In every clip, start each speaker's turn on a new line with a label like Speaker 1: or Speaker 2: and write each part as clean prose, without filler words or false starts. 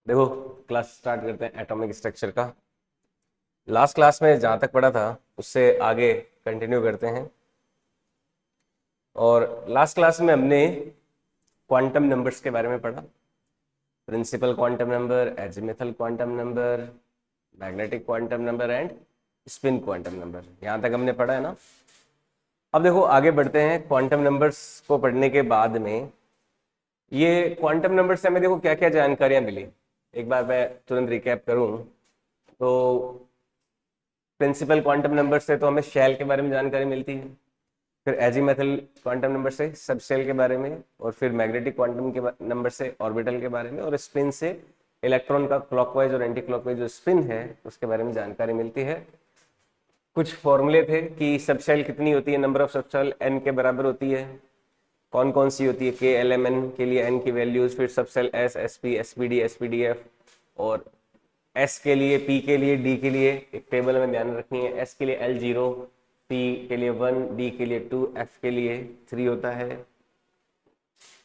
Speaker 1: देखो, class start करते हैं एटॉमिक स्ट्रक्चर का। लास्ट क्लास में जहाँ तक पढ़ा था उससे आगे कंटिन्यू करते हैं। और लास्ट क्लास में हमने क्वांटम नंबर्स के बारे में पढ़ा। Principal quantum number, azimuthal quantum number, magnetic quantum number and spin quantum number. यहाँ तक हमने पढ़ा है ना। अब देखो आगे बढ़ते हैं। क्वांटम नंबर्स को पढ़ने के बाद में ये क्वांटम नंबर से हमें देखो क्या क्या जानकारियां मिली। एक बार मैं तुरंत रिकैप करूं तो प्रिंसिपल क्वांटम नंबर से तो हमें शेल के बारे में जानकारी मिलती है, फिर एजीमुथल क्वांटम नंबर से सब शेल के बारे में, और फिर मैग्नेटिक क्वांटम के नंबर से ऑर्बिटल के बारे में, और स्पिन से इलेक्ट्रॉन का क्लॉकवाइज और एंटी क्लॉकवाइज जो स्पिन है उसके बारे में जानकारी मिलती है। कुछ फॉर्मूले थे कि सब शेल कितनी होती है, number of sub shell n के बराबर होती है। कौन कौन सी होती है, के एल एम एन के लिए एन की वैल्यूज, फिर sub shell s s p s p d s p d f, और एस के लिए, पी के लिए, डी के लिए एक टेबल में ध्यान रखनी है। एस के लिए एल 0, पी के लिए 1, डी के लिए 2, एफ के लिए 3 होता है।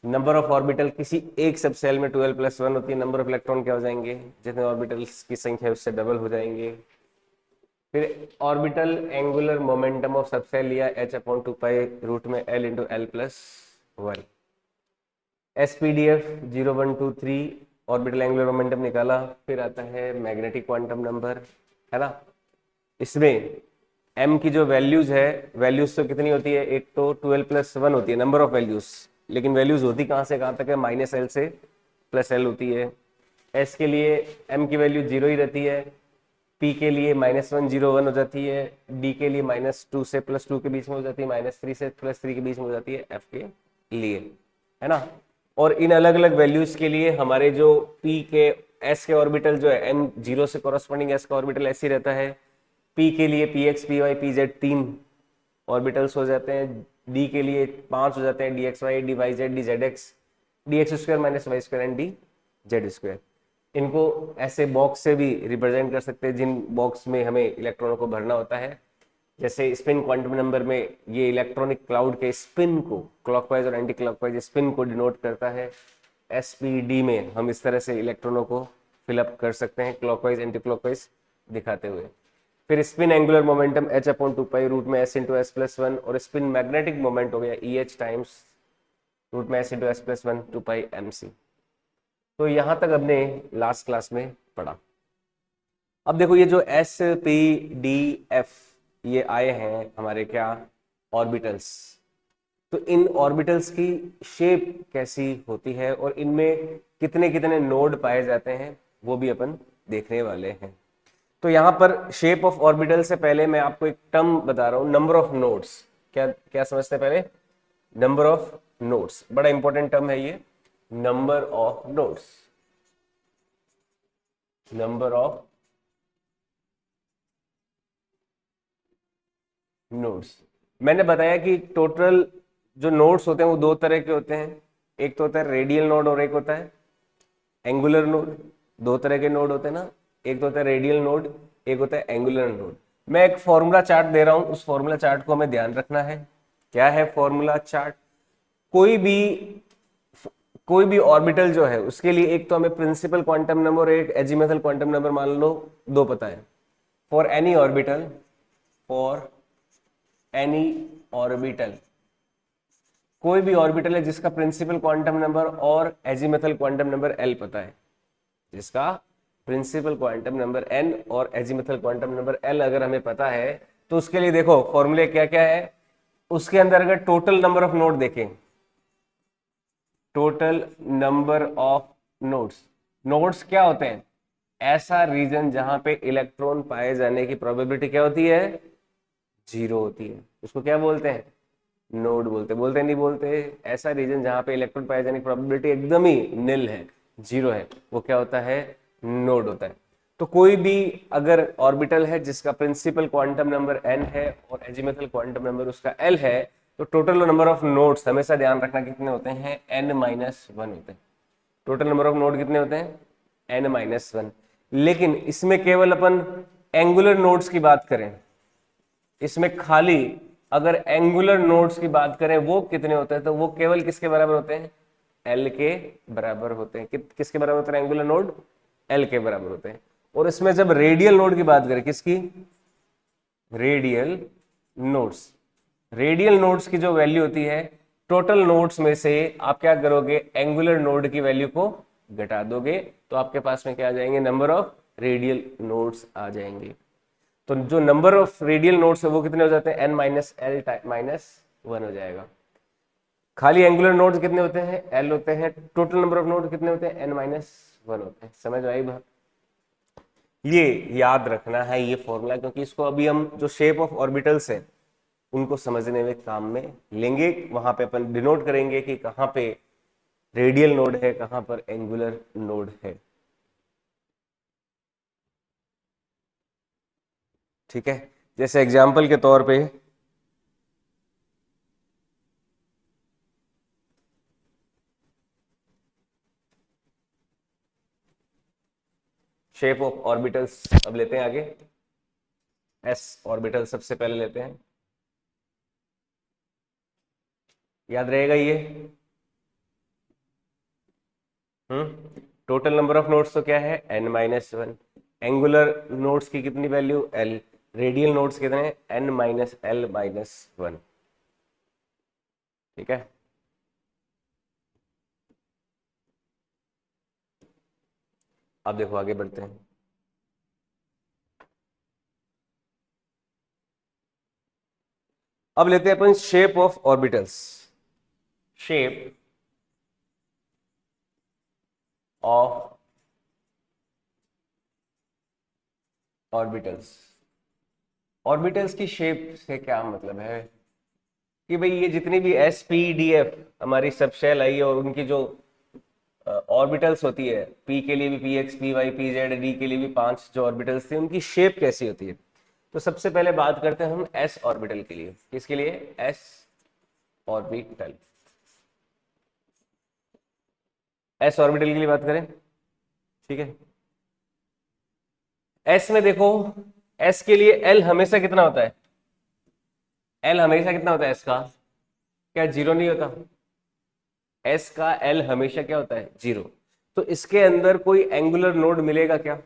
Speaker 1: नंबर ऑफ ऑर्बिटल किसी एक सब सेल में 12+1 होती है। नंबर ऑफ इलेक्ट्रॉन क्या हो जाएंगे, जितने ऑर्बिटल्स की संख्या उससे डबल हो जाएंगे। फिर ऑर्बिटल एंगुलर मोमेंटम ऑफ सब सेल लिया h/2 रूट में l into L plus 1। SPDF 0, 1, 2, 3 orbital angular momentum निकाला। फिर आता है मैग्नेटिक क्वांटम नंबर, है ना। इसमें m की जो वैल्यूज है, वैल्यूज तो कितनी होती है, एक तो 12+1 होती है नंबर ऑफ वैल्यूज, लेकिन वैल्यूज होती कहाँ से कहाँ तक है, -l से +l होती है। s के लिए m की वैल्यू 0 ही रहती है, p के लिए -1, 0, 1 हो जाती है, d के लिए -2 से +2 के बीच में हो जाती है, -3 से +3 के बीच में हो जाती है f के लिए, है ना। और इन अलग अलग वैल्यूज के लिए हमारे जो p के s के ऑर्बिटल जो है m 0 से कॉरस्पॉन्डिंग s का ऑर्बिटल ऐसे ही रहता है। p के लिए px py pz 3 ऑर्बिटल्स हो जाते हैं, d के लिए 5 हो जाते हैं, dxy dyz dzx dx² -y² and dz²। इनको ऐसे बॉक्स से भी रिप्रेजेंट कर सकते हैं जिन बॉक्स में हमें इलेक्ट्रॉनों को भरना होता है। जैसे स्पिन क्वांटम नंबर में ये इलेक्ट्रॉनिक क्लाउड के स्पिन को, क्लॉकवाइज और एंटी क्लॉकवाइज स्पिन को डिनोट करता है। एसपीडी में हम इस तरह से इलेक्ट्रॉनों को फिलअप कर सकते हैं क्लॉकवाइज एंटी क्लॉकवाइज दिखाते हुए। फिर spin angular momentum h/2 root में s इंटू एस प्लस 1, और स्पिन मैग्नेटिक मोमेंट हो गया EH टाइम्स रूट में s into s plus 1 2πmc। तो यहां तक हमने लास्ट क्लास में पढ़ा। अब देखो ये जो एस पी डी एफ ये आए हैं हमारे क्या, ऑर्बिटल्स। तो इन ऑर्बिटल्स की शेप कैसी होती है और इनमें कितने कितने नोड पाए जाते हैं वो भी अपन देखने वाले हैं। तो यहां पर शेप ऑफ ऑर्बिटल से पहले मैं आपको एक टर्म बता रहा हूं, नंबर ऑफ नोड्स। क्या क्या समझते हैं पहले, नंबर ऑफ नोड्स बड़ा इंपॉर्टेंट टर्म है ये। Number of nodes, number of nodes. मैंने बताया कि टोटल जो नोड्स होते हैं वो दो तरह के होते हैं। एक तो होता है रेडियल नोड और एक होता है एंगुलर नोड। दो तरह के नोड होते हैं ना, एक तो होता है रेडियल नोड, एक होता है एंगुलर नोड। मैं एक फॉर्मूला चार्ट दे रहा हूं, उस फॉर्मूला चार्ट को हमें ध्यान रखना है। क्या है फॉर्मूला चार्ट, कोई भी कोई भी ऑर्बिटल जो है उसके लिए एक तो हमें प्रिंसिपल क्वांटम नंबर और एक एजीमुथल क्वांटम नंबर मान लो, दो पता है। For any orbital, for any orbital, कोई भी ऑर्बिटल है जिसका प्रिंसिपल क्वांटम नंबर और एजीमुथल क्वांटम नंबर एल पता है, जिसका प्रिंसिपल क्वांटम नंबर एन और एजीमुथल क्वांटम नंबर एल अगर हमें पता है, तो उसके लिए देखो फॉर्मूले क्या क्या है। उसके अंदर अगर टोटल नंबर ऑफ नोड देखें, total number of nodes, nodes क्या होते हैं, ऐसा रीजन जहां पे इलेक्ट्रॉन पाए जाने की प्रोबेबिलिटी क्या होती है, 0 होती है, उसको क्या बोलते हैं, नोड बोलते, बोलते नहीं बोलते, ऐसा रीजन जहां पे इलेक्ट्रॉन पाए जाने की प्रोबेबिलिटी एकदम ही निल है, 0 है, वो क्या होता है, नोड होता है। तो कोई भी अगर ऑर्बिटल है जिसका प्रिंसिपल क्वांटम नंबर n है और एजीमुथल क्वांटम नंबर उसका l है, तो टोटल नंबर ऑफ नोड्स हमेशा ध्यान रखना कितने होते हैं, n-1 होते हैं। टोटल नंबर ऑफ नोड कितने होते हैं, n-1। लेकिन इसमें केवल अपन एंगुलर नोड्स की बात करें, इसमें खाली अगर एंगुलर नोड्स की बात करें वो कितने होते हैं, तो वो केवल किसके बराबर होते हैं, एल के बराबर होते हैं। किसके बराबर होते हैं एंगुलर नोड, एल के बराबर होते हैं। और इसमें जब रेडियल नोड की बात करें, किसकी, रेडियल नोड्स, रेडियल नोड्स की जो वैल्यू होती है, टोटल नोड्स में से आप क्या करोगे, एंगुलर नोड की वैल्यू को घटा दोगे, तो आपके पास में क्या आ जाएंगे, नंबर ऑफ रेडियल नोड्स आ जाएंगे। तो जो नंबर ऑफ रेडियल नोड्स है वो कितने हो जाते हैं, n minus l minus one हो जाएगा। खाली एंगुलर नोड्स कितने होते हैं, एल होते हैं, टोटल नंबर ऑफ नोड कितने होते हैं, एन माइनस वन होते हैं। समझ आई बात, ये याद रखना है ये फॉर्मूला, क्योंकि इसको अभी हम जो शेप ऑफ ऑर्बिटल्स है उनको समझने में काम में लेंगे, वहां पे अपन डिनोट करेंगे कि कहां पे रेडियल नोड है, कहां पर एंगुलर नोड है। ठीक है, जैसे एग्जाम्पल के तौर पे शेप ऑफ ऑर्बिटल्स अब लेते हैं आगे। एस ऑर्बिटल सबसे पहले लेते हैं, याद रहेगा ये। टोटल नंबर ऑफ नोड्स तो क्या है, n minus one, angular nodes की कितनी वैल्यू, एल, रेडियल नोड्स कितने, n minus l minus one. ठीक है, अब देखो आगे बढ़ते हैं। अब लेते हैं अपन shape of orbitals, shape of orbitals. Orbitals की शेप से क्या मतलब है कि भाई ये जितनी भी एस पी डी एफ हमारी सब शेल आई है, और उनकी जो ऑर्बिटल्स होती है, पी के लिए भी p x p y p z, d के लिए भी 5 जो ऑर्बिटल्स थे, उनकी शेप कैसी होती है। तो सबसे पहले बात करते हैं हम एस ऑर्बिटल के लिए। किसके लिए, एस ऑर्बिटल, एस ऑर्बिटल के लिए बात करें। ठीक है, एस में देखो, एस के लिए एल हमेशा कितना होता है, एल हमेशा कितना होता है एस का, क्या जीरो नहीं होता, एस का एल हमेशा क्या होता है, जीरो। तो इसके अंदर कोई एंगुलर नोड मिलेगा क्या,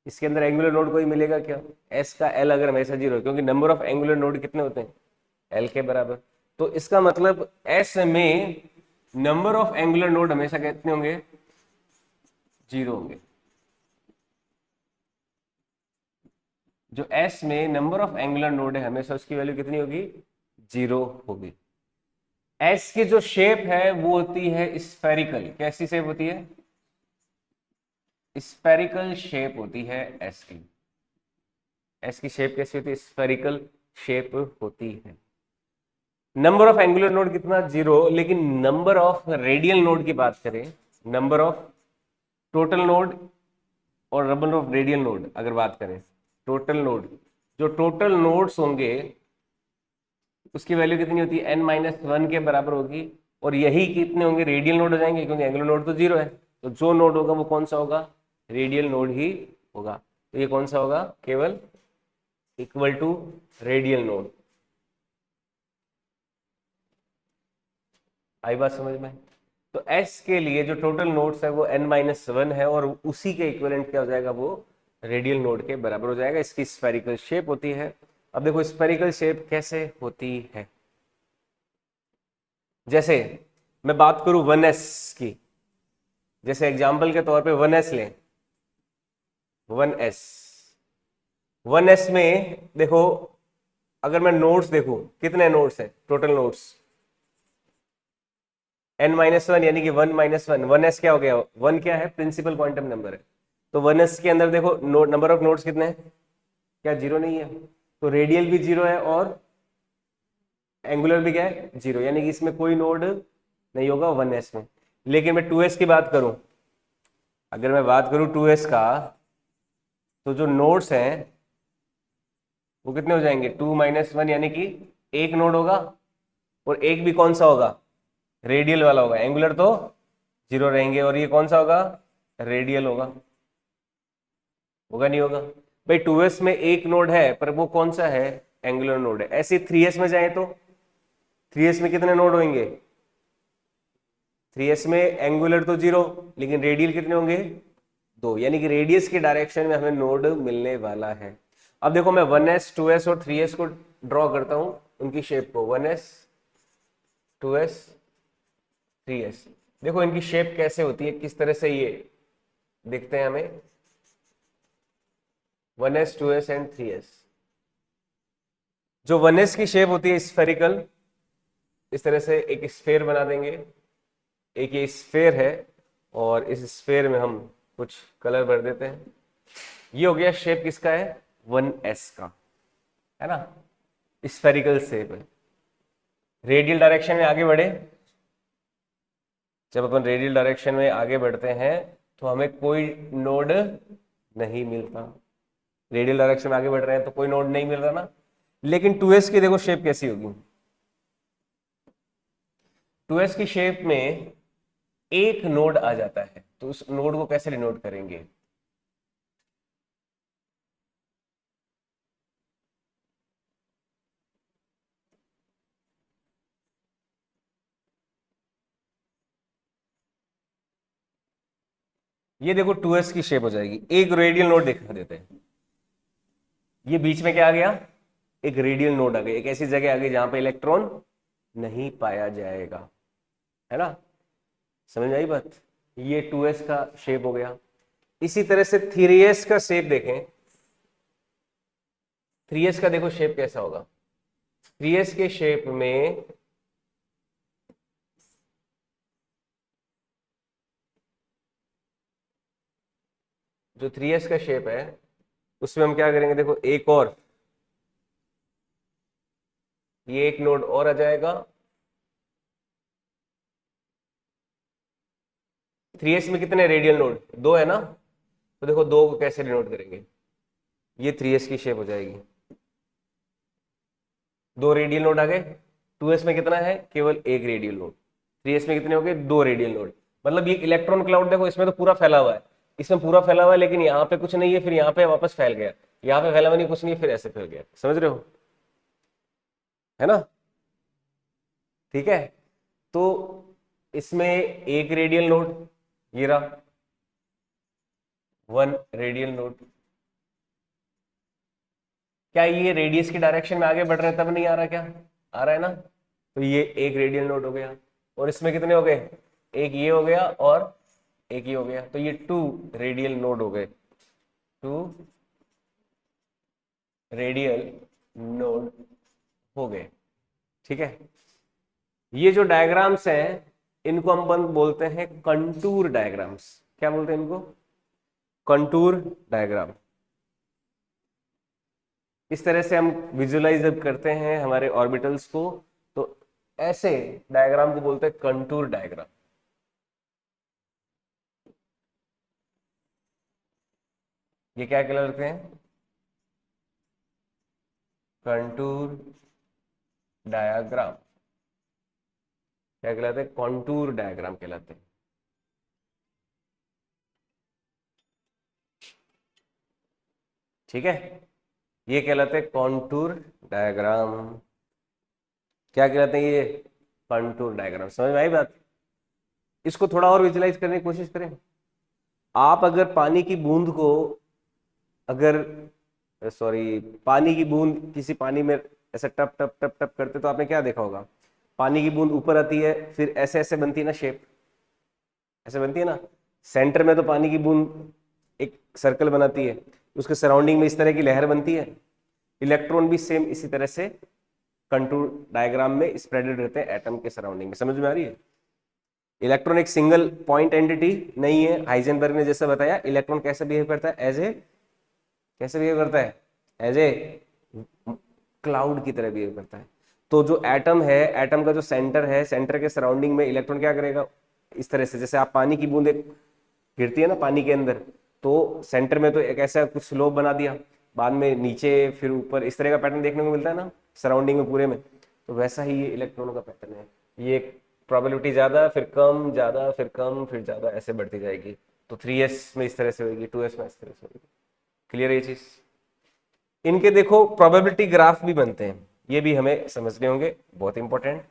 Speaker 1: इसके अंदर एंगुलर नोड कोई मिलेगा क्या, एस का एल अगर हमेशा जीरो, क्योंकि नंबर ऑफ एंगुलर नोड कितने होते हैं, एल के बराबर। तो इसका मतलब एस में नंबर ऑफ एंगुलर नोड हमेशा कितने होंगे, जीरो होंगे। जो एस में नंबर ऑफ एंगुलर नोड है हमेशा उसकी वैल्यू कितनी होगी, जीरो होगी। एस की जो शेप है वो होती है स्फेरिकल, कैसी शेप होती है, स्फेरिकल शेप होती है एस की। एस की शेप कैसी होती है, स्फेरिकल शेप होती है। नंबर ऑफ एंगुलर नोड कितना, जीरो, लेकिन नंबर ऑफ रेडियल नोड की बात करें, नंबर ऑफ टोटल नोड और नंबर ऑफ रेडियल नोड अगर बात करें, टोटल नोड, जो टोटल नोड्स होंगे उसकी वैल्यू कितनी होती है, एन माइनस वन के बराबर होगी। और यही कितने होंगे, रेडियल नोड हो जाएंगे, क्योंकि एंगुलर नोड तो जीरो है। तो जो नोड होगा वो कौन सा होगा, रेडियल नोड ही होगा। तो ये कौन सा होगा, केवल इक्वल टू रेडियल नोड। आई बात समझ में। तो एस के लिए जो टोटल नोड्स है वो एन माइनस वन है, और उसी के इक्विवेलेंट क्या हो जाएगा, वो रेडियल नोड के बराबर हो जाएगा। इसकी स्फेरिकल शेप होती है। अब देखो स्फेरिकल शेप कैसे होती है, जैसे मैं बात करूं 1s की, जैसे एग्जांपल के तौर पे 1s लें, 1s, 1s में देखो, अगर मैं नोड्स देखूं, कितने नोड्स हैं total nodes, n minus one, यानी कि 1 माइनस वन, 1s क्या हो गया, 1 क्या है, प्रिंसिपल क्वांटम नंबर है। तो 1s के अंदर देखो नंबर ऑफ नोड्स कितने हैं, क्या जीरो नहीं है, तो रेडियल भी जीरो है और एंगुलर भी क्या है, जीरो, यानी कि इसमें कोई नोड नहीं होगा 1s में। लेकिन मैं 2s की बात करूं, अगर मैं बात करूं 2s का, तो जो नोड्स हैं वो कितने हो जाएंगे, 2 माइनस वन, यानी कि एक नोड होगा, और एक भी कौन सा होगा, रेडियल वाला होगा, एंगुलर तो जीरो रहेंगे, और ये कौन सा होगा, रेडियल होगा, होगा नहीं होगा। भाई 2s में एक नोड है पर वो कौन सा है, एंगुलर नोड है। ऐसे 3s में जाए तो 3s में कितने नोड होंगे, 3s में एंगुलर तो जीरो, लेकिन रेडियल कितने होंगे, 2, यानी कि रेडियस के डायरेक्शन में हमें नोड मिलने वाला है। अब देखो मैं 1s 2s और 3s को ड्रॉ करता हूं, उनकी शेप को 1s 2s 3s। देखो इनकी शेप कैसे होती है, किस तरह से ये दिखते हैं हमें, 1s 2s एंड 3s। जो 1s की शेप होती है स्फेरिकल, इस तरह से एक स्फेयर बना देंगे, एक ये स्फेयर है और इस स्फेयर में हम कुछ कलर भर देते हैं। ये हो गया शेप किसका है, 1s का, है ना, स्फेरिकल शेप है। रेडियल डायरेक्शन में आगे बढ़े, जब अपन रेडियल डायरेक्शन में आगे बढ़ते हैं तो हमें कोई नोड नहीं मिलता। रेडियल डायरेक्शन में आगे बढ़ रहे हैं तो कोई नोड नहीं मिल रहा ना। लेकिन 2s की देखो शेप कैसी होगी, 2s की शेप में एक नोड आ जाता है, तो उस नोड को कैसे डिनोट करेंगे, ये देखो 2s की शेप हो जाएगी, एक रेडियल नोड दिखा देते हैं। ये बीच में क्या आ गया, एक रेडियल नोड आ गई, एक ऐसी जगह आ गई जहां पे इलेक्ट्रॉन नहीं पाया जाएगा, है ना, समझ में आई बात। ये 2s का शेप हो गया। इसी तरह से 3s का शेप देखें, 3s का देखो शेप कैसा होगा, 3s के शेप में जो 3s का शेप है उसमें हम क्या करेंगे, देखो एक और, ये एक नोड और आ जाएगा। 3s में कितने रेडियल नोड, 2 है ना, तो देखो 2 को कैसे डिनोट करेंगे, ये 3s की शेप हो जाएगी। 2 रेडियल नोड आ गए, 2s में कितना है, केवल एक रेडियल नोड, 3s में कितने हो गए, 2 रेडियल नोड। मतलब ये इलेक्ट्रॉन क्लाउड देखो, इसमें तो पूरा फैला हुआ है, इसमें पूरा फैला हुआ है, लेकिन यहाँ पे कुछ नहीं है, फिर यहाँ पे वापस फैल गया, यहाँ पे फैला हुआ नहीं, कुछ नहीं है, फिर ऐसे फैल गया, समझ रहे हो, है ना, ठीक है। तो इसमें एक रेडियल नोड, ये रहा 1 रेडियल नोड। क्या ये रेडियस की डायरेक्शन में आगे बढ़ रहे हैं तब नहीं आ रहा, क्या आ रहा है ना, तो ये एक रेडियल नोड हो गया। और इसमें कितने हो गए, एक ये हो गया और एक ये हो गया, तो ये 2 रेडियल नोड हो गए, 2 रेडियल नोड हो गए, ठीक है। ये जो डायग्राम्स हैं इनको हम अपन बोलते हैं कंटूर डायग्राम्स। क्या बोलते हैं इनको, कंटूर डायग्राम। इस तरह से हम विजुअलाइज जब करते हैं हमारे ऑर्बिटल्स को, तो ऐसे डायग्राम को बोलते हैं कंटूर डायग्राम। ये क्या कहलाते हैं, कंटूर डायग्राम। क्या कहलाते हैं, कॉन्टूर डायग्राम कहलाते हैं, ठीक है। ये कहलाते हैं कॉन्टूर डायग्राम। क्या कहलाते हैं ये, कंटूर डायग्राम। समझ में आई बात। इसको थोड़ा और विजुलाइज करने की कोशिश करें। आप अगर पानी की बूंद को, अगर सॉरी, पानी की बूंद किसी पानी में ऐसे टप टप टप टप करते तो आपने क्या देखा होगा, पानी की बूंद ऊपर आती है, फिर ऐसे ऐसे बनती है ना शेप, ऐसे बनती है ना, सेंटर में तो पानी की बूंद एक सर्कल बनाती है, उसके सराउंडिंग में इस तरह की लहर बनती है। इलेक्ट्रॉन भी सेम इसी तरह से कंटूर डायग्राम में स्प्रेडेड रहते हैं एटम के सराउंडिंग में। समझ में आ रही है। इलेक्ट्रॉन एक सिंगल पॉइंट एंटिटी नहीं है। हाइजेनबर्ग ने जैसा बताया, इलेक्ट्रॉन कैसे बिहेव करता है, एज ए, कैसे बिहेव करता है, एज ए क्लाउड की तरह बिहेव करता है। तो जो एटम है, एटम का जो सेंटर है, सेंटर के सराउंडिंग में इलेक्ट्रॉन क्या करेगा, इस तरह से, जैसे आप पानी की बूंद एक गिरती है ना पानी के अंदर, तो सेंटर में तो एक ऐसा कुछ स्लोप बना दिया, बाद में नीचे फिर ऊपर, इस तरह का पैटर्न देखने को मिलता है ना सराउंडिंग में पूरे में। तो वैसा ही ये इलेक्ट्रॉनों का पैटर्न है। ये प्रोबेबिलिटी ज्यादा, फिर कम, ज्यादा, फिर कम, फिर ज्यादा, ऐसे बढ़ती जाएगी। तो 3s में इस तरह से होगी, 2s में इस तरह से होगी। क्लियर है ये चीज। इनके देखो प्रोबेबिलिटी ग्राफ भी बनते हैं, ये भी हमें समझने होंगे, बहुत इंपॉर्टेंट।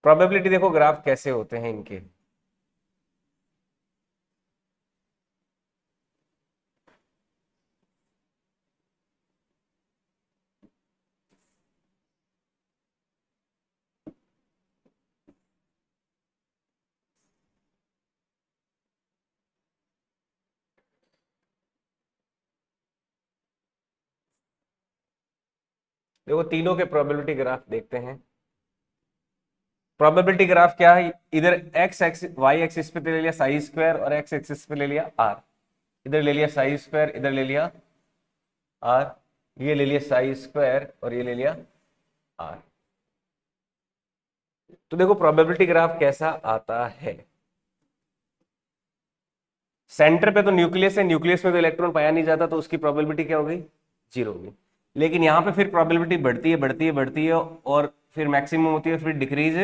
Speaker 1: प्रोबेबिलिटी देखो ग्राफ कैसे होते हैं इनके, देखो तीनों के प्रोबेबिलिटी ग्राफ देखते हैं। प्रोबेबिलिटी ग्राफ क्या है, इधर एक्स एक्सिस वाई एक्सिस पे ले लिया साई स्क्वायर और एक्स एक्सिस पे ले लिया आर। इधर ले लिया साई स्क्वायर, इधर ले लिया आर, ये ले लिया साई स्क्वायर और ये ले लिया आर। तो देखो प्रोबेबिलिटी ग्राफ कैसा आता है। सेंटर पे तो न्यूक्लियस है, न्यूक्लियस में तो इलेक्ट्रॉन पाया नहीं जाता, तो उसकी प्रोबेबिलिटी क्या हो गई, जीरो होगी। लेकिन यहाँ पे फिर प्रोबेबिलिटी बढ़ती है बढ़ती है बढ़ती है और फिर मैक्सिमम होती है, फिर डिक्रीज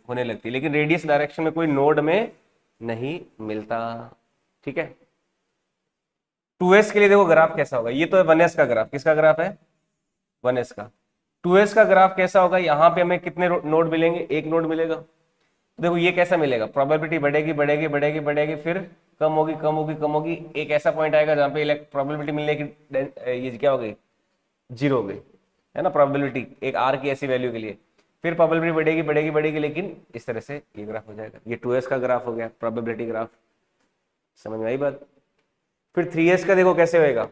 Speaker 1: होने लगती है, लेकिन रेडियस डायरेक्शन में कोई नोड में नहीं मिलता। ठीक है। 2s के लिए देखो ग्राफ कैसा होगा, ये तो है 1s का ग्राफ। किसका ग्राफ है, 1s का। 2s का ग्राफ कैसा होगा, यहाँ पे हमें कितने नोड मिलेंगे, एक नोड मिलेगा। देखो ये कैसा मिलेगा, प्रोबेबिलिटी बढ़ेगी बढ़ेगी बढ़ेगी बढ़ेगी, फिर कम होगी कम होगी कम होगी, एक ऐसा पॉइंट आएगा जहाँ पे प्रोबेबिलिटी मिलने की ये क्या हो गई, जीरो हो गई, है ना। प्रोबेबिलिटी एक आर की ऐसी वैल्यू के लिए फिर प्रोबेबिलिटी बढ़ेगी बढ़ेगी बढ़ेगी, लेकिन इस तरह से ये ग्राफ हो जाएगा। ये 2s का ग्राफ हो गया, प्रोबेबिलिटी ग्राफ। समझ में आई बात। फिर 3s का देखो कैसे होएगा।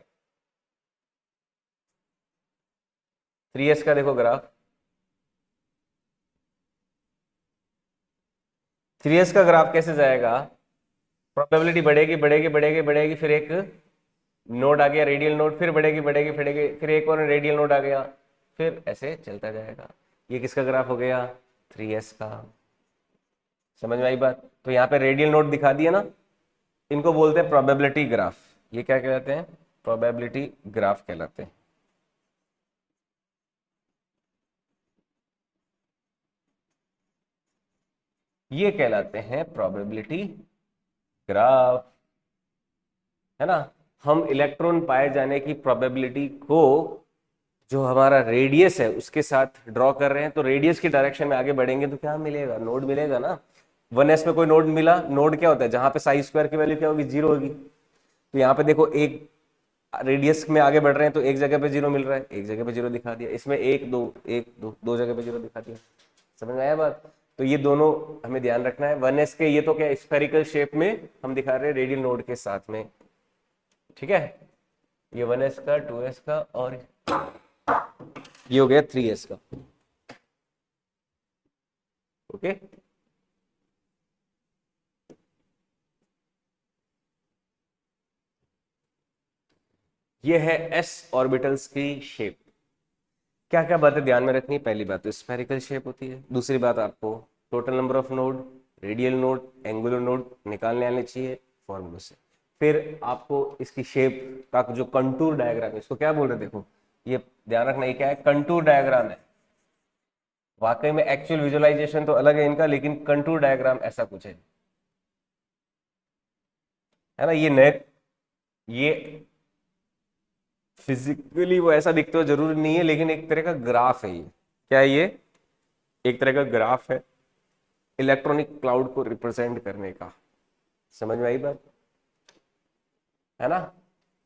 Speaker 1: 3s का देखो ग्राफ, 3s का ग्राफ कैसे जाएगा, प्रोबेबिलिटी बढ़ेगी बढ़ेगी बढ़ेगी बढ़ेगी, फिर एक नोड आ गया रेडियल नोड, फिर बढ़ेगी बढ़ेगी बढ़ेगी, फिर एक और रेडियल नोड आ गया, फिर ऐसे चलता जाएगा। ये किसका ग्राफ हो गया, 3s का। समझ में आई बात। तो यहाँ पे रेडियल नोड दिखा दिया ना, इनको बोलते हैं प्रोबेबिलिटी ग्राफ। ये क्या कहलाते हैं, प्रोबेबिलिटी ग्राफ कहलाते हैं। ये कहलाते हैं प्रोबेबिलिटी ग्राफ, है ना। हम इलेक्ट्रॉन पाए जाने की प्रोबेबिलिटी को जो हमारा रेडियस है उसके साथ ड्रॉ कर रहे हैं, तो रेडियस की डायरेक्शन में आगे बढ़ेंगे तो क्या मिलेगा, नोड मिलेगा ना। 1s में कोई नोड मिला, नोड क्या होता है, जहां पे साई स्क्वायर की वैल्यू क्या होगी, जीरो होगी। तो यहाँ पे देखो एक रेडियस में आगे बढ़ रहे हैं तो एक जगह पे जीरो मिल रहा है, एक जगह पे जीरो दिखा दिया, इसमें एक दो दो जगह पे जीरो दिखा दिया। समझ में आया बात। तो ये दोनों हमें ध्यान रखना है। 1s के ये तो क्या स्फेरिकल शेप में हम दिखा रहे हैं रेडियल नोड के साथ में। ठीक है, ये 1s का, 2s का और ये हो गया 3s का। ओके। ये है s ऑर्बिटल्स की शेप। क्या क्या बातें ध्यान में रखनी, पहली बात तो स्फेरिकल शेप होती है, दूसरी बात आपको total number of node, radial node, angular node निकालने आने चाहिए फॉर्मूले से। फिर आपको इसकी शेप का जो कंटूर डायग्राम है, इसको क्या बोल रहे हैं, देखो ये ध्यान रखना, ये क्या है, कंटूर डायग्राम है। वाकई में एक्चुअल विजुअलाइजेशन तो अलग है इनका, लेकिन कंटूर डायग्राम ऐसा कुछ है ना। ये फिजिकली वो ऐसा दिखते हो जरूरी नहीं है, लेकिन एक तरह का ग्राफ है ये। क्या है ये, एक तरह का ग्राफ है इलेक्ट्रॉनिक क्लाउड को रिप्रेजेंट करने का। समझ में आई बात, है ना।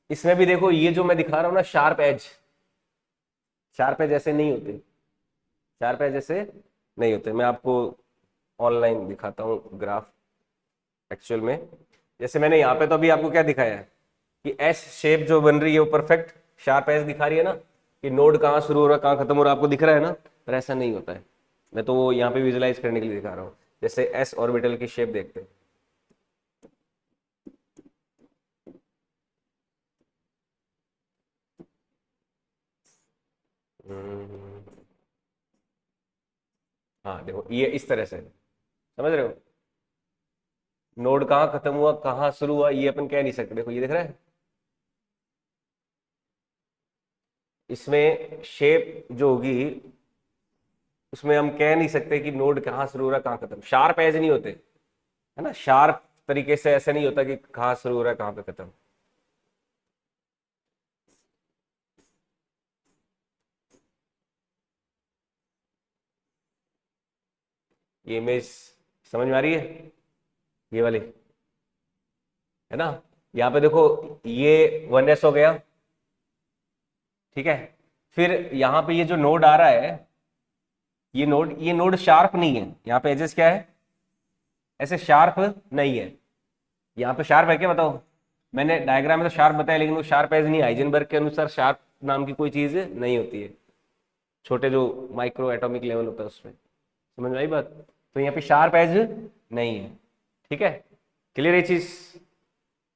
Speaker 1: इसमें भी देखो ये जो मैं दिखा रहा हूं ना, शार्प एज ऐसे नहीं होते, शार्प एज ऐसे नहीं होते। मैं आपको ऑनलाइन दिखाता हूँ ग्राफ एक्चुअल में। जैसे मैंने यहाँ पे तो अभी आपको क्या दिखाया है कि एस शेप जो बन रही है वो परफेक्ट शार्प एज दिखा रही है ना, कि नोड कहाँ शुरू हो रहा है कहाँ खत्म हो रहा है आपको दिख रहा है ना, पर ऐसा नहीं होता है। मैं तो वो यहाँ पे विजुलाइज करने के लिए दिखा रहा हूँ। जैसे एस ऑर्बिटल की शेप देखते हैं, हाँ देखो ये इस तरह से, समझ रहे हो, नोड कहाँ खत्म हुआ कहाँ शुरू हुआ ये अपन कह नहीं सकते। देखो ये दिख रहा है, इसमें शेप जो होगी उसमें हम कह नहीं सकते कि नोड कहाँ शुरू हो रहा है कहाँ खत्म। शार्प एज नहीं होते, है ना, शार्प तरीके से ऐसा नहीं होता कि कहाँ शुरू हो रहा है कहाँ पे खत्म। ये इमेज समझ में आ रही है, ये वाली, है ना। यहाँ पे देखो ये 1s हो गया, ठीक है। फिर यहाँ पे ये जो नोड आ रहा है, ये नोड शार्प नहीं है, यहाँ पे एजेस क्या है, ऐसे शार्प नहीं है। यहाँ पे शार्प है क्या बताओ, मैंने डायग्राम में तो शार्प बताया, लेकिन वो शार्प एज नहीं, हाइजेनबर्ग के अनुसार शार्प नाम की कोई चीज नहीं होती है। छोटे जो माइक्रो एटॉमिक लेवल होता है उसमें। समझ में आई बात? तो यहाँ पे शार्प एज नहीं है, ठीक है, क्लियर ये चीज।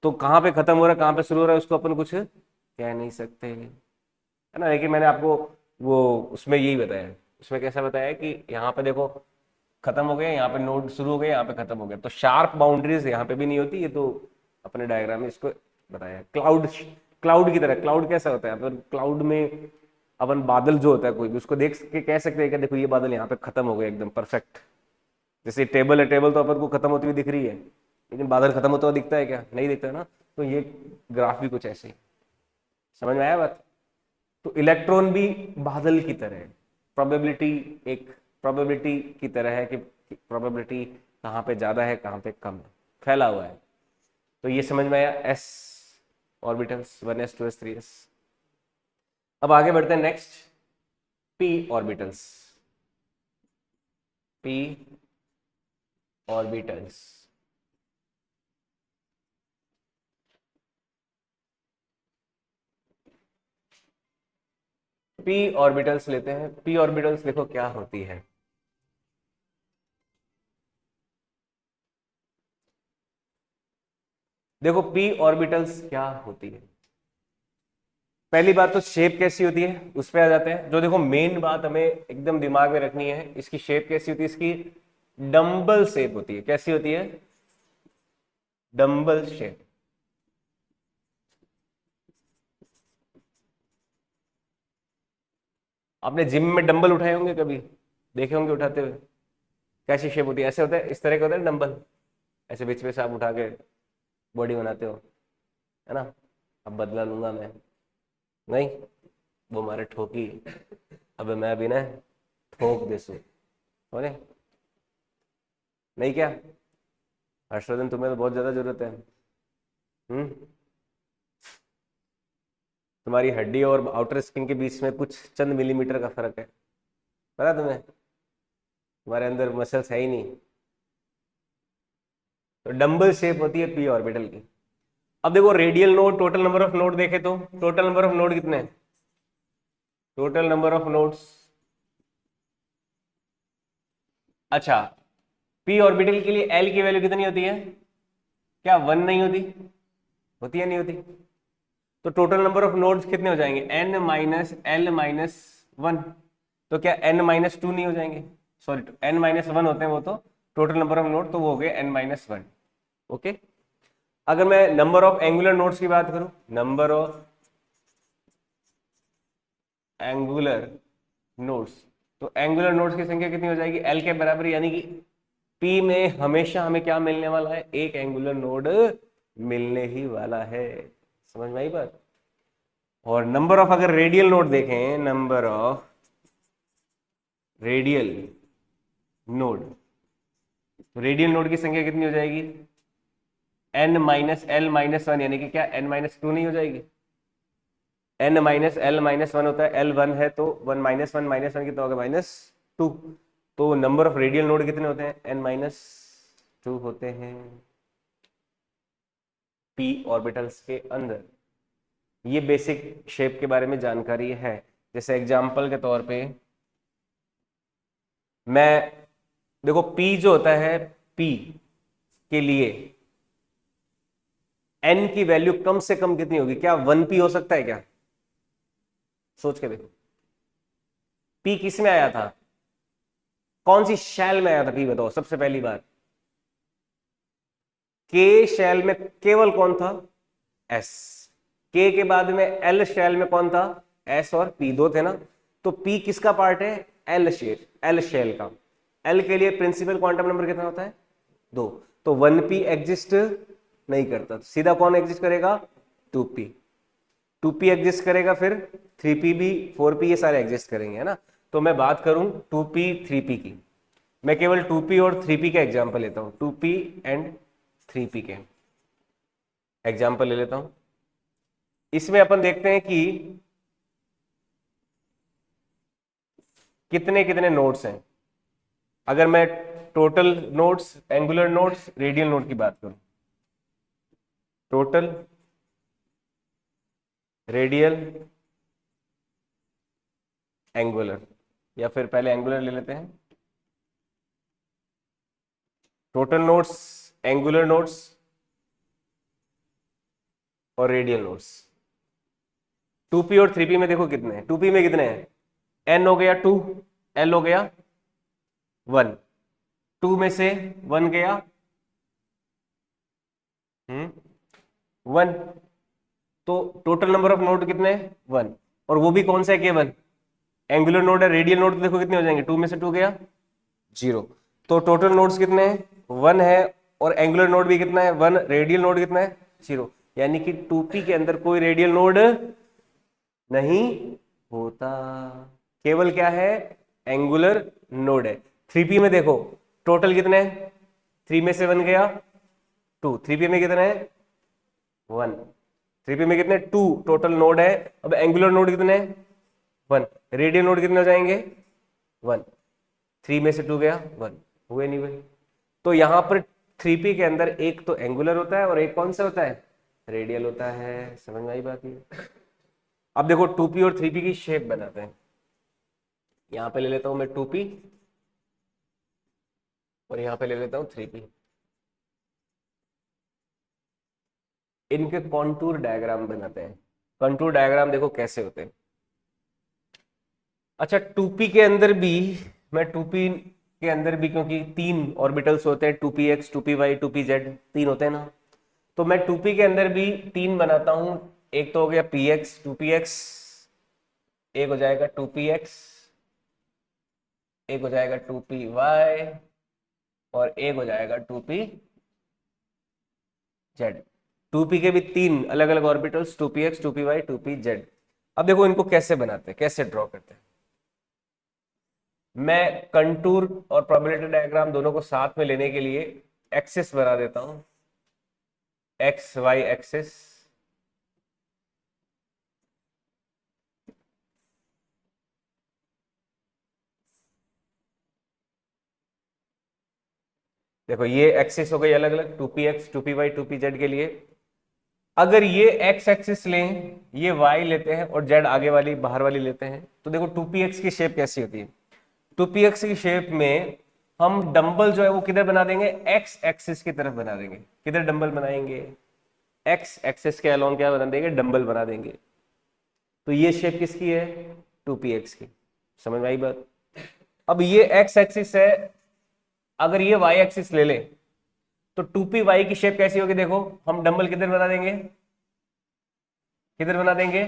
Speaker 1: तो कहाँ पे खत्म हो रहा है कहाँ पे शुरू हो रहा है उसको अपन कुछ कह नहीं सकते, है ना। लेकिन मैंने आपको वो उसमें यही बताया, उसमें कैसा बताया कि यहाँ पे देखो खत्म हो गया, यहाँ पे नोड शुरू हो गया, यहाँ पे खत्म हो गया, तो शार्प बाउंड्रीज यहाँ पे भी नहीं होती। ये तो अपने डायग्राम में इसको बताया। क्लाउड, क्लाउड की तरह, क्लाउड कैसा होता है, अपन क्लाउड में अपन बादल जो होता है कोई भी उसको देख के कह सकते हैं कि देखो ये बादल यहाँ पे खत्म हो गया एकदम परफेक्ट। जैसे टेबल है, टेबल तो अपन को खत्म होती हुई दिख रही है, लेकिन बादल खत्म होता हुआ दिखता है क्या? नहीं दिखता ना। तो ये ग्राफ भी कुछ ऐसे ही, समझ में आया बात? तो इलेक्ट्रॉन भी बादल की तरह है, प्रोबेबिलिटी एक प्रोबेबिलिटी की तरह है कि प्रोबेबिलिटी कहाँ पे ज्यादा है कहाँ पे कम है, फैला हुआ है। तो ये समझ में आया S orbitals, 1s 2s 3s। अब आगे बढ़ते हैं next, P orbitals. P orbitals, P orbitals लेते हैं। पी ऑर्बिटल्स देखो क्या होती है। देखो पी ऑर्बिटल्स क्या होती है, पहली बात तो शेप कैसी होती है उस पर आ जाते हैं। जो देखो मेन बात हमें एकदम दिमाग में रखनी है, इसकी शेप कैसी होती है, इसकी डंबल शेप होती है। कैसी होती है? Dumbbell shape. आपने जिम में डंबल उठाए होंगे, कभी देखे होंगे उठाते हुए। कैसी शेप होती है? ऐसे होता है, इस तरह का होता है डंबल, ऐसे बीच में से आप उठा के बॉडी बनाते हो, है ना। अब बदला लूंगा मैं, नहीं, वो हमारे ठोकी, अब मैं भी ना ठोक दे सू, बोले नहीं क्या हर्षवर्धन, तुम्हें तो बहुत ज्यादा जरूरत है। हम्म, तुम्हारी हड्डी और आउटर स्किन के बीच में कुछ चंद मिलीमीटर का फर्क है, पता तुम्हें? तुम्हारे अंदर मसल्स है ही नहीं। तो डंबल शेप होती है पी ऑर्बिटल की। अब देखो radial node, total number of node देखे तो टोटल नंबर ऑफ नोड कितने हैं? टोटल नंबर ऑफ नोड्स, अच्छा, पी ऑर्बिटल के लिए एल की वैल्यू कितनी होती है? क्या 1 नहीं होती? होती है नहीं होती? तो टोटल नंबर ऑफ नोड्स कितने हो जाएंगे? N minus l minus 1। तो क्या एन माइनस 2 नहीं हो जाएंगे? सॉरी, एन माइनस 1 होते हैं वो तो टोटल नंबर ऑफ नोड, तो वो हो गए एन माइनस 1। ओके। अगर मैं नंबर ऑफ एंगुलर नोड्स की बात करूं, नंबर ऑफ एंगुलर नोड्स, तो एंगुलर नोड्स की संख्या कितनी हो जाएगी? एल के बराबर, यानी कि पी में हमेशा हमें क्या मिलने वाला है? एक एंगुलर नोड मिलने ही वाला है। समझ में आई बात? और नंबर ऑफ, अगर रेडियल नोड देखें, नंबर ऑफ रेडियल नोड, तो रेडियल नोड की संख्या कितनी हो जाएगी? एन माइनस एल माइनस 1, यानी कि क्या एन माइनस 2 नहीं हो जाएगी? एन माइनस एल माइनस 1 होता है, एल 1 है तो 1 माइनस वन कितना होगा? -2। तो नंबर ऑफ रेडियल नोड कितने होते हैं? n-2 होते हैं पी ऑर्बिटल्स के अंदर। ये बेसिक शेप के बारे में जानकारी है। जैसे एग्जांपल के तौर पे मैं, देखो पी जो होता है, पी के लिए एन की वैल्यू कम से कम कितनी होगी? क्या 1p हो सकता है क्या? सोच के देखो, पी किस में आया था? कौन सी शैल में आया था पी? बताओ सबसे पहली बार। के शैल में केवल कौन था? एस। के बाद में एल शैल में कौन था? एस और पी, दो थे ना। तो पी किसका पार्ट है? एल शेल, एल शैल का। एल के लिए प्रिंसिपल क्वांटम नंबर कितना होता है? 2। तो 1p एग्जिस्ट नहीं करता, सीधा कौन एग्जिस्ट करेगा? 2p। 2p एग्जिस्ट करेगा, फिर 3p भी, 4p, ये सारे एग्जिस्ट करेंगे, है ना। तो मैं बात करूं 2p 3p की, मैं केवल 2p और 3p का एग्जांपल लेता हूं, 2p एंड 3p के एग्जांपल ले लेता हूं। इसमें अपन देखते हैं कि कितने कितने नोड्स हैं। अगर मैं total nodes, angular nodes, radial node की बात करूं, टोटल रेडियल एंगुलर, या फिर पहले एंगुलर ले लेते हैं। टोटल नोड्स, एंगुलर नोड्स और रेडियल नोड्स। 2p और 3p में देखो कितने हैं, 2p में कितने हैं, n हो गया 2, l हो गया 1, 2 में से 1 गया 1, तो टोटल नंबर ऑफ नोड कितने हैं 1, और वो भी कौन सा है, केवल एंगुलर नोड है। रेडियल नोड तो देखो कितने हो जाएंगे, 2 में से 2 गया 0, तो टोटल नोड्स कितने हैं 1 है, और एंगुलर नोड भी कितना है 1, रेडियल नोड कितना है 0, यानी कि 2p के अंदर कोई रेडियल नोड नहीं होता, केवल क्या है, एंगुलर नोड है। 3p में देखो टोटल कितने हैं, 3 में से 1 गया 2, 3p में कितने हैं 1, 3p में कितने 2 टोटल नोड है। अब एंगुलर नोड कितने हैं 1, रेडियल नोड कितने हो जाएंगे 1, 3 में से 2 गया 1, हुए नहीं हुए। तो यहां पर 3p के अंदर एक तो एंगुलर होता है और एक कौन सा होता है, रेडियल होता है। समझ में आई बात ये। अब देखो 2p और 3p की शेप बनाते हैं। यहां पे ले लेता हूं मैं 2p और यहां पे ले लेता हूं 3p। इनके कॉन्टूर डायग्राम बनाते हैं। कॉन्टूर डायग्राम देखो कैसे होते हैं। अच्छा 2p के अंदर भी, मैं 2p के अंदर भी, क्योंकि 3 ऑर्बिटल्स होते हैं, 2px 2py 2pz 3 होते हैं ना, तो मैं 2p के अंदर भी 3 बनाता हूं। एक तो हो गया px 2px, एक हो जाएगा 2px, एक हो जाएगा 2py, और एक हो जाएगा 2pz। 2p के भी 3 अलग अलग ऑर्बिटल्स, 2px 2py 2pz। अब देखो इनको कैसे बनाते हैं, कैसे ड्रॉ करते हैं। मैं कंटूर और प्रोबेबिलिटी डायग्राम दोनों को साथ में लेने के लिए एक्सिस बना देता हूं, एक्स वाई एक्सिस। देखो ये एक्सिस हो गई अलग अलग, 2px 2py 2pz के लिए। अगर ये एक्स एक्सिस लें, ये वाई लेते हैं और जेड आगे वाली बाहर वाली लेते हैं, तो देखो 2px की शेप कैसी होती है। 2px की शेप में हम डंबल जो है वो किधर बना देंगे, एक्स एक्सिस की तरफ बना देंगे। किधर डंबल बनाएंगे, एक्स एक्सिस के अलोंग क्या बना देंगे, डंबल बना देंगे। तो ये शेप किसकी है, 2px की। समझ में आई बात। अब ये एक्स एक्सिस है, अगर ये वाई एक्सिस ले लें तो 2py की शेप कैसी होगी, देखो हम डंबल किधर बना देंगे, किधर बना देंगे,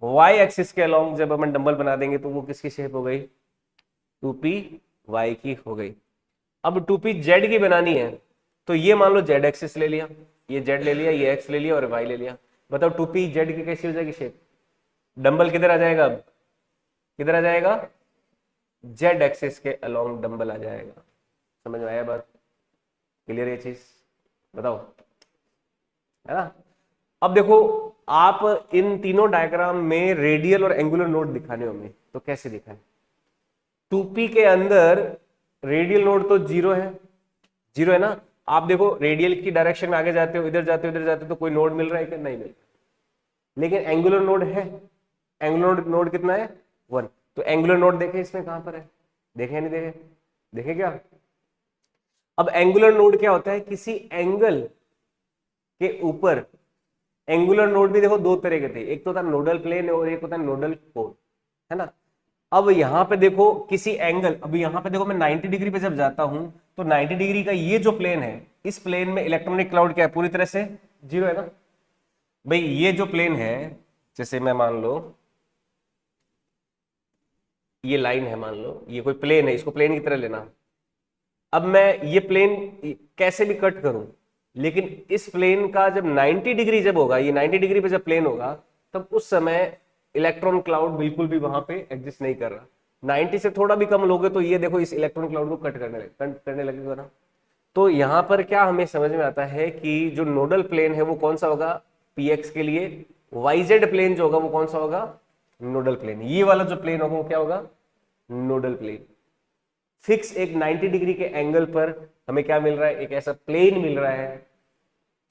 Speaker 1: वाई एक्सिस के अलोंग जब हम डंबल बना देंगे तो वो किसकी शेप हो गई, 2py की हो गई। अब 2pz की बनानी है, तो ये मान लो z एक्सिस ले लिया, ये z ले लिया, ये x ले लिया और y ले लिया। बताओ 2pz की कैसी हो जाएगी शेप, डंबल किधर आ जाएगा, अब किधर आ जाएगा, z एक्सिस के अलोंग डंबल आ जाएगा। समझ में आया बात, क्लियर ये चीज, बताओ, है ना। अब देखो आप इन तीनों डायग्राम में रेडियल और एंगुलर नोड दिखाने होंगे, तो कैसे दिखाएं। 2p के अंदर रेडियल नोड तो 0 है, 0 है ना। आप देखो रेडियल की डायरेक्शन में आगे जाते हो, इधर जाते हो, इधर जाते हो, तो कोई नोड मिल रहा है कि नहीं मिल रहा। लेकिन एंगुलर नोड है, एंगुलर नोड कितना है 1। तो एंगुलर नोड देखे इसमें कहां पर है, देखे नहीं देखे, देखे क्या। अब एंगुलर नोड क्या होता है, किसी एंगल के ऊपर। एंगुलर नोड भी देखो दो तरह के थे, एक तो था नोडल प्लेन और एक होता है नोडल कोन, है ना। अब यहां पे देखो किसी एंगल, अब यहां पे देखो मैं 90 डिग्री पे जब जाता हूं, तो 90 डिग्री का ये जो प्लेन है, इस प्लेन में इलेक्ट्रॉनिक क्लाउड क्या है, पूरी तरह से 0 है ना। भाई ये जो प्लेन है, जैसे मैं मान लो ये लाइन है, मान लो ये कोई प्लेन है, इसको प्लेन की तरह लेना। अब मैं ये प्लेन कैसे भी कट करूं, लेकिन इस प्लेन का जब 90 डिग्री जब होगा, ये 90 डिग्री पे जब प्लेन होगा, तब उस समय इलेक्ट्रॉन क्लाउड बिल्कुल भी वहां पे एग्जिस्ट नहीं कर रहा। 90 से थोड़ा भी कम लोगे तो ये देखो इस इलेक्ट्रॉन क्लाउड को कट करने लगेगा ना। तो यहां पर क्या हमें समझ में आता है कि जो नोडल प्लेन है वो कौन सा होगा, px के लिए yz प्लेन जो होगा वो कौन सा होगा, नोडल प्लेन। ये वाला जो प्लेन होगा वो क्या होगा, नोडल प्लेन। फिक्स एक 90 डिग्री के एंगल पर हमें क्या मिल रहा है, एक ऐसा प्लेन मिल रहा है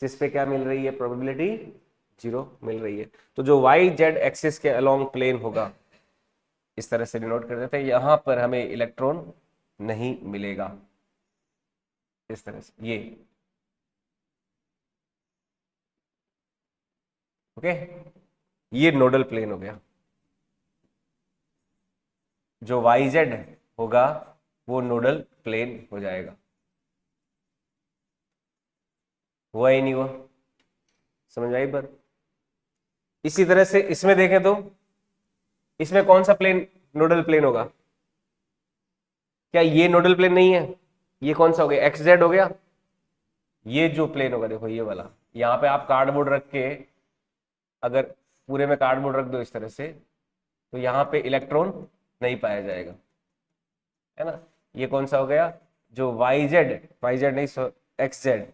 Speaker 1: जिसपे क्या मिल रही है, प्रोबेबिलिटी 0 मिल रही है। तो जो वाई जेड एक्सिस के अलोंग प्लेन होगा, इस तरह से डिनोट कर देते हैं, यहां पर हमें इलेक्ट्रॉन नहीं मिलेगा, इस तरह से ये। ओके, ये नोडल प्लेन हो गया। जो वाई जेड होगा वो नोडल प्लेन हो जाएगा। हुआ ही नहीं हुआ, समझ आई बात। इसी तरह से इसमें देखें तो इसमें कौन सा प्लेन नोडल प्लेन होगा? क्या ये नोडल प्लेन नहीं है? ये कौन सा हो गया? एक्स जेड हो गया। ये जो प्लेन होगा देखो ये वाला, यहाँ पे आप कार्डबोर्ड रख के, अगर पूरे में कार्डबोर्ड रख दो इस तरह से, तो यहाँ पे इलेक्ट्रॉन नहीं पाया जाएगा, है ना। ये कौन सा हो गया? जो वाई जेड नहीं, सो एक्स जेड,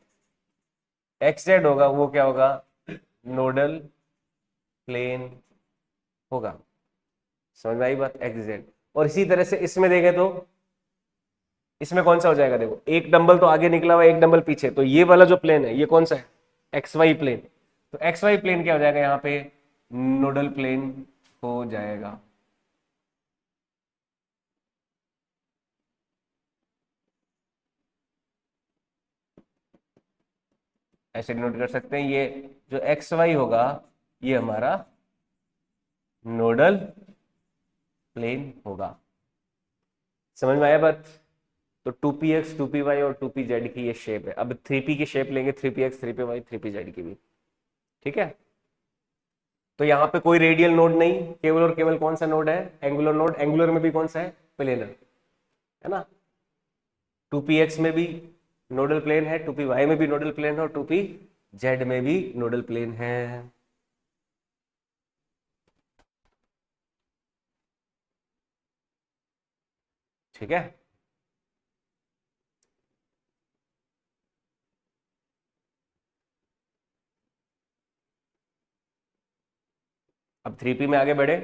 Speaker 1: एक्स जेड होगा वो क्या होगा? नोडल प्लेन होगा। समझ में आई बात? X Z. और इसी तरह से इसमें देखें तो इसमें कौन सा हो जाएगा? देखो एक डंबल तो आगे निकला हुआ है, एक डंबल पीछे, तो ये वाला जो प्लेन है ये कौन सा है? X y plane. तो एक्स वाई प्लेन क्या हो जाएगा यहाँ पे? नोडल प्लेन हो जाएगा। ऐसे नोट कर सकते हैं, ये जो एक्स वाई होगा ये हमारा नोडल प्लेन होगा। समझ में आया बात? तो 2px 2py और 2pz की ये शेप है। अब 3p की शेप लेंगे, 3px 3py 3pz की भी, ठीक है। तो यहाँ पे कोई रेडियल नोड नहीं, केवल और केवल कौन सा नोड है? Angular node. एंगुलर में भी कौन सा है? प्लेनर, है ना। 2px में भी नोडल प्लेन है, 2py में भी नोडल प्लेन है, और 2pz में भी नोडल प्लेन है। ठीक है। अब 3p में आगे बढ़े।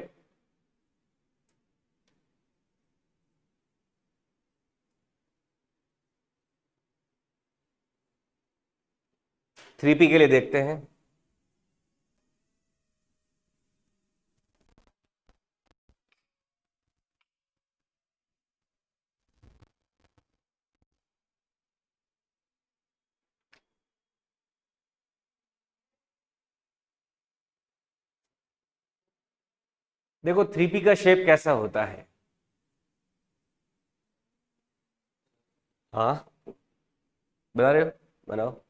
Speaker 1: 3p के लिए देखते हैं। देखो 3p का शेप कैसा होता है? हाँ, बना रहे हो? बनाओ।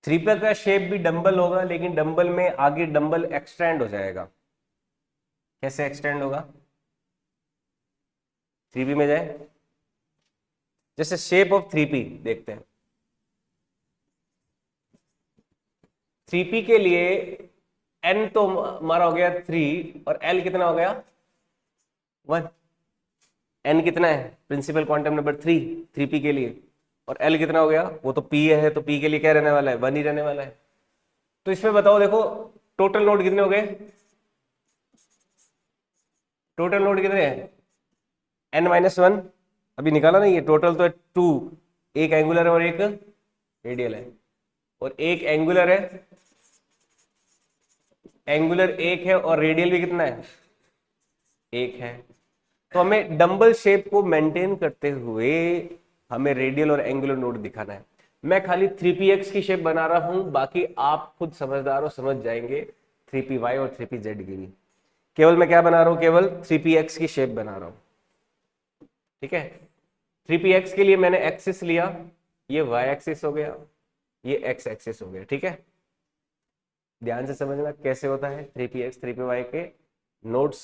Speaker 1: 3p का शेप भी डंबल होगा, लेकिन डंबल में आगे डंबल एक्सटेंड हो जाएगा। कैसे एक्सटेंड होगा? 3p में जाए, जैसे शेप ऑफ 3p देखते हैं। 3p के लिए n तो हमारा हो गया 3, और l कितना हो गया? 1। n कितना है? प्रिंसिपल क्वांटम नंबर 3, 3p के लिए। और l कितना हो गया? वो तो p है, तो p के लिए क्या रहने वाला है? 1 ही रहने वाला है। तो इसमें बताओ, देखो टोटल नोड कितने हो गए? टोटल नोड कितने हैं? n-1। अभी निकाला ना, ये टोटल तो है 2। एक एंगुलर है और एक रेडियल है। और एक एंगुलर है, एंगुलर एक है, और रेडियल भी कितना है? एक है। तो हमें डंबल शेप को मेंटेन करते हुए हमें रेडियल और एंगुलर नोड दिखाना है। मैं खाली 3px की शेप बना रहा हूं, बाकी आप खुद समझदार हो, समझ जाएंगे 3py और 3pz की भी। केवल मैं क्या बना रहा हूं? केवल 3px की शेप बना रहा हूं, ठीक है। 3px के लिए मैंने एक्सिस लिया, ये y एक्सिस हो गया, ये x एक्सिस हो गया, ठीक है। ध्यान से समझना कैसे होता है 3px 3py के नोट्स।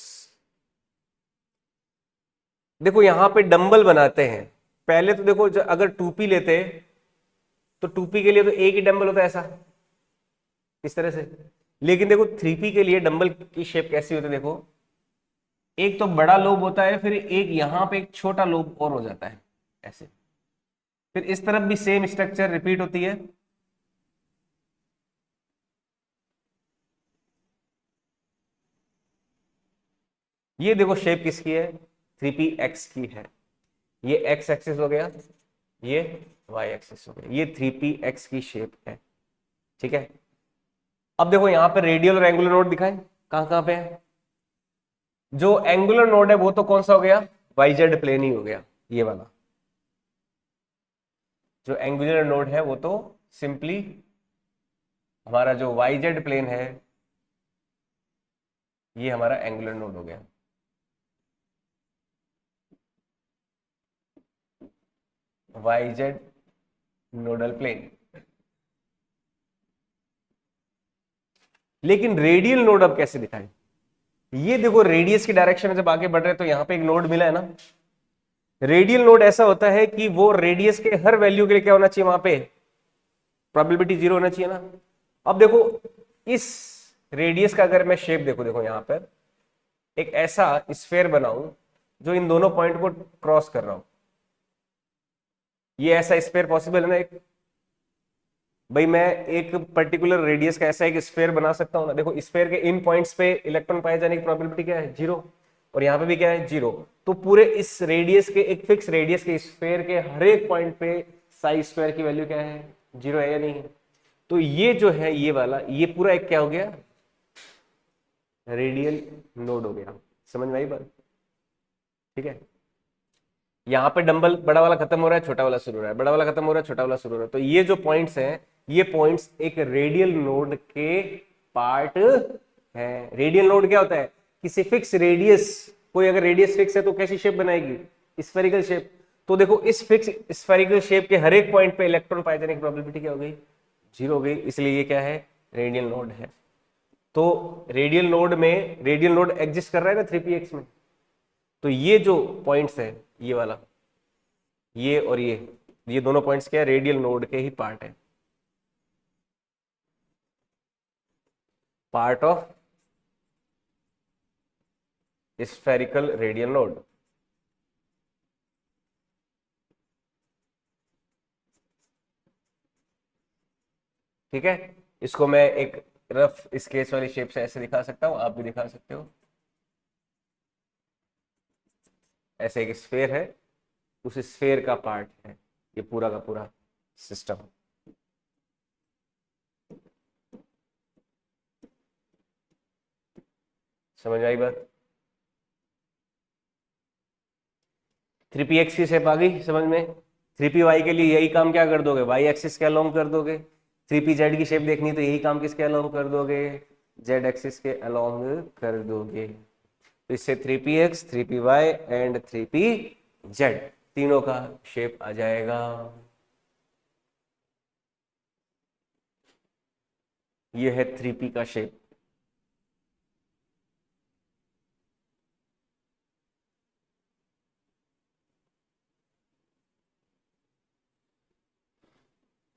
Speaker 1: देखो यहां पे डंबल बनाते हैं। पहले तो देखो अगर 2p लेते तो 2p के लिए तो एक ही डंबल होता है, ऐसा इस तरह से। लेकिन देखो 3p के लिए डंबल की शेप कैसी होती है? देखो एक तो बड़ा लोब होता है, फिर एक यहां पे एक छोटा लोब और हो जाता है, ऐसे। फिर इस तरफ भी सेम स्ट्रक्चर रिपीट होती है। ये देखो शेप किसकी है, 3px की है। ये एक्स एक्सिस हो गया, ये वाई एक्सिस हो गया, ये 3px की शेप है। ठीक है, अब देखो यहां पर रेडियल और एंगुलर नोड दिखाएं, कहां कहां पे है। जो एंगुलर नोड है वो तो कौन सा हो गया, वाई जेड प्लेन ही हो गया, ये वाला। जो एंगुलर नोड है वो तो सिंपली हमारा जो वाई जेड प्लेन है, ये हमारा एंगुलर नोड हो गया। Y z nodal plane. लेकिन रेडियल नोड अब कैसे दिखाएं। ये देखो रेडियस की डायरेक्शन में जब आगे बढ़ रहे हैं तो यहां पे एक नोड मिला है ना। रेडियल नोड ऐसा होता है कि वो रेडियस के हर वैल्यू के लिए क्या होना चाहिए, वहां पे प्रोबेबिलिटी 0 होना चाहिए ना। अब देखो इस रेडियस का अगर मैं शेप देखो, देखो यहां पर एक ऐसा स्फेयर बनाऊं जो इन दोनों पॉइंट को क्रॉस कर रहा हूं, ये ऐसा स्फेयर पॉसिबल है ना एक। भाई मैं एक पर्टिकुलर रेडियस का ऐसा एक स्फेयर बना सकता हूं ना। देखो स्फेयर के इन पॉइंट्स पे इलेक्ट्रॉन पाए जाने की प्रोबेबिलिटी क्या है, 0। और यहां पे भी क्या है, 0। तो पूरे इस रेडियस के, एक फिक्स रेडियस के स्फेयर के हर एक पॉइंट पे साई स्क्वायर की वैल्यू क्या है, 0 है या नहीं। तो ये जो है ये वाला, ये पूरा एक क्या हो गया, रेडियल नोड हो गया। समझ में आई बात। ठीक है, यहाँ पे डंबल बड़ा वाला खत्म हो रहा है, छोटा वाला शुरू हो रहा है, बड़ा वाला खत्म हो रहा है, छोटा वाला शुरू हो रहा है। तो ये जो पॉइंट्स हैं, ये पॉइंट्स एक रेडियल नोड के पार्ट है। रेडियल नोड क्या होता है, किसी फिक्स रेडियस, कोई अगर रेडियस फिक्स है तो कैसी शेप बनाएगी, स्फेरिकल शेप। तो देखो इस फिक्स स्फेरिकल शेप के हर एक पॉइंट पे इलेक्ट्रॉन पाए जाने की प्रोबेबिलिटी क्या हो गई, 0 हो गई। इसलिए ये क्या है, रेडियल नोड है। तो रेडियल नोड में, रेडियल नोड एग्जिस्ट कर रहा है ना 3px में। तो ये जो पॉइंट्स है, ये वाला, ये और ये दोनों पॉइंट्स क्या है, रेडियल नोड के ही पार्ट है, part of spherical radial node. ठीक है, इसको मैं एक रफ स्केच वाली शेप से ऐसे दिखा सकता हूं, आप भी दिखा सकते हो। ऐसे एक स्फेयर है, उस स्फेयर का पार्ट है ये पूरा का पूरा सिस्टम। समझ आई बात। 3px की शेप आ गई समझ में। 3py के लिए यही काम क्या कर दोगे, वाई एक्सिस के अलोंग कर दोगे। 3pz की शेप देखनी है तो यही काम किसके अलोंग कर दोगे, जेड एक्सिस के अलोंग कर दोगे। तो इससे 3px, 3py एंड 3pz तीनों का शेप आ जाएगा। ये है 3p का शेप।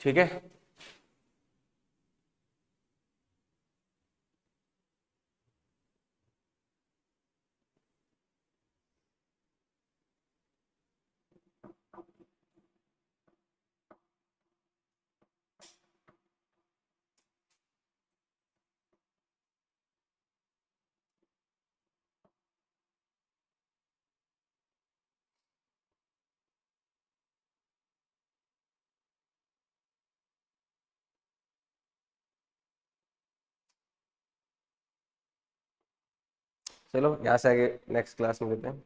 Speaker 1: ठीक है, चलो यहाँ से आगे नेक्स्ट क्लास में देते हैं।